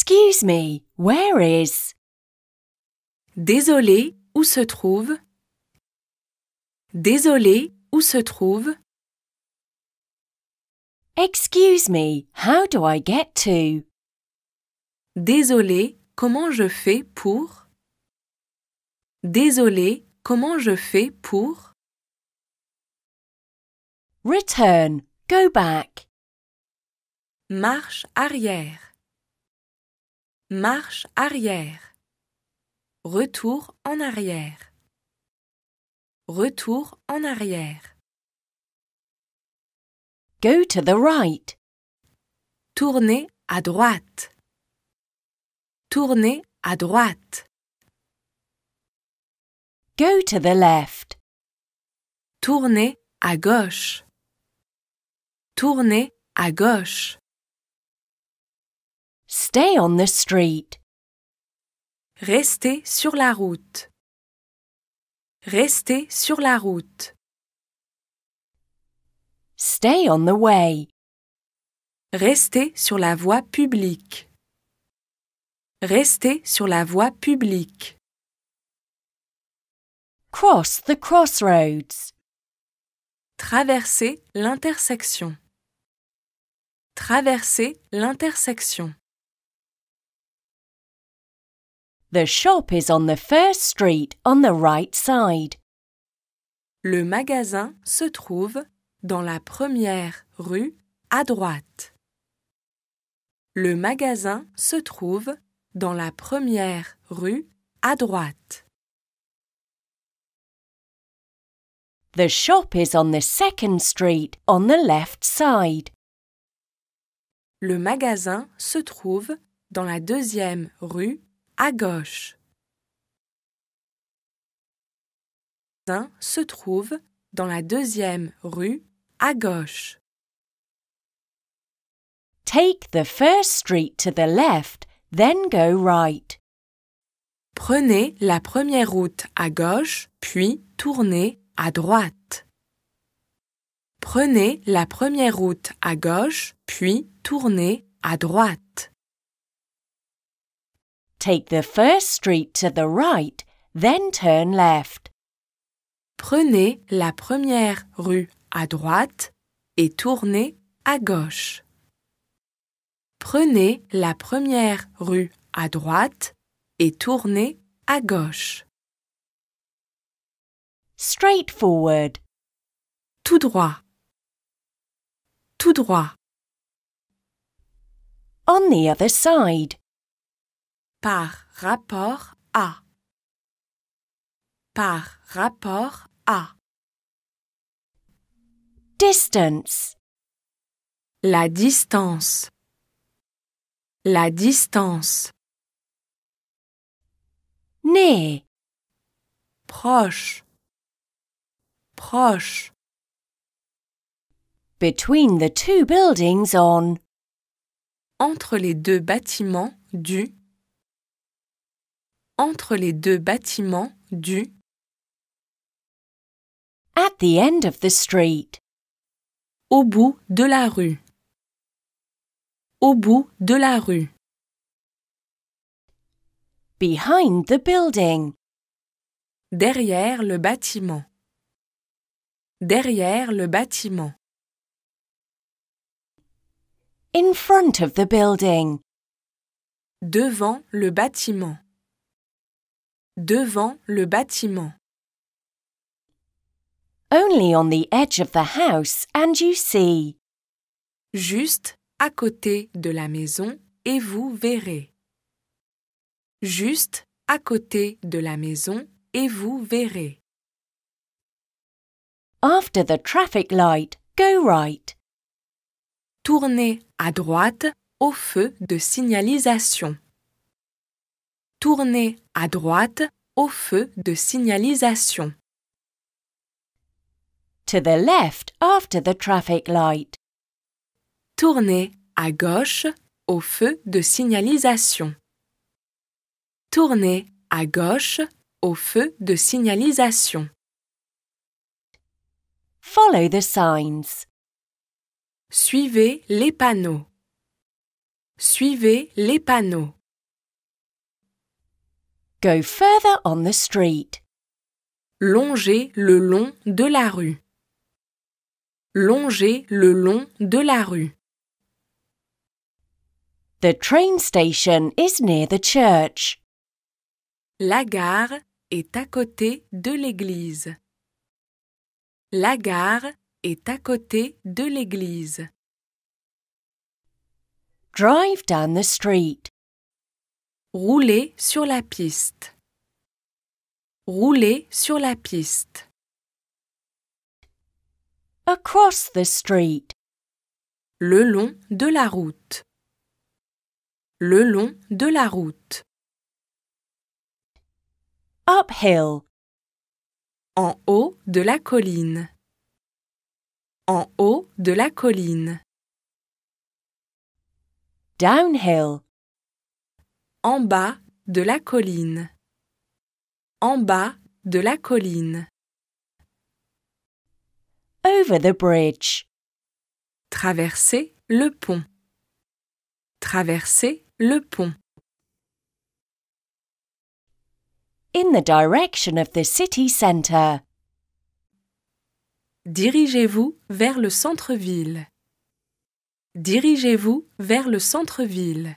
Excuse me, where is? Désolé, où se trouve? Désolé, où se trouve? Excuse me, how do I get to? Désolé, comment je fais pour? Désolé, comment je fais pour? Return, go back. Marche arrière. Marche arrière. Retour en arrière. Retour en arrière. Go to the right. Tournez à droite. Tournez à droite. Go to the left. Tournez à gauche. Tournez à gauche. Stay on the street. Restez sur la route. Restez sur la route. Stay on the way. Restez sur la voie publique. Restez sur la voie publique. Cross the crossroads. Traversez l'intersection. Traversez l'intersection. The shop is on the first street on the right side. Le magasin se trouve dans la première rue à droite. Le magasin se trouve dans la première rue à droite. The shop is on the second street on the left side. Le magasin se trouve dans la deuxième rue à gauche. Le magasin se trouve dans la deuxième rue à gauche. Take the first street to the left, then go right. Prenez la première route à gauche, puis tournez à droite. Prenez la première route à gauche, puis tournez à droite. Take the first street to the right, then turn left. Prenez la première rue à droite et tournez à gauche. Prenez la première rue à droite et tournez à gauche. Straight forward. Tout droit. Tout droit. On the other side. Par rapport à. Par rapport à. Distance. La distance. La distance. Near. Proche. Proche. Between the two buildings on. Entre les deux bâtiments du. Entre les deux bâtiments du. At the end of the street. Au bout de la rue. Au bout de la rue. Behind the building. Derrière le bâtiment. Derrière le bâtiment. In front of the building. Devant le bâtiment. Devant le bâtiment. Only on the edge of the house and you see. Juste à côté de la maison et vous verrez. Juste à côté de la maison et vous verrez. After the traffic light, go right. Tournez à droite au feu de signalisation. Tournez à droite au feu de signalisation. To the left after the traffic light. Tournez à gauche au feu de signalisation. Tournez à gauche au feu de signalisation. Follow the signs. Suivez les panneaux. Suivez les panneaux. Go further on the street. Longez le long de la rue. Longez le long de la rue. The train station is near the church. La gare est à côté de l'église. La gare est à côté de l'église. Drive down the street. Roulez sur la piste. Roulez sur la piste. Across the street. Le long de la route. Le long de la route. Uphill. En haut de la colline. En haut de la colline. Downhill. En bas de la colline. En bas de la colline. Over the bridge. Traversez le pont. Traversez le pont. In the direction of the city centre. Dirigez-vous vers le centre-ville. Dirigez-vous vers le centre-ville.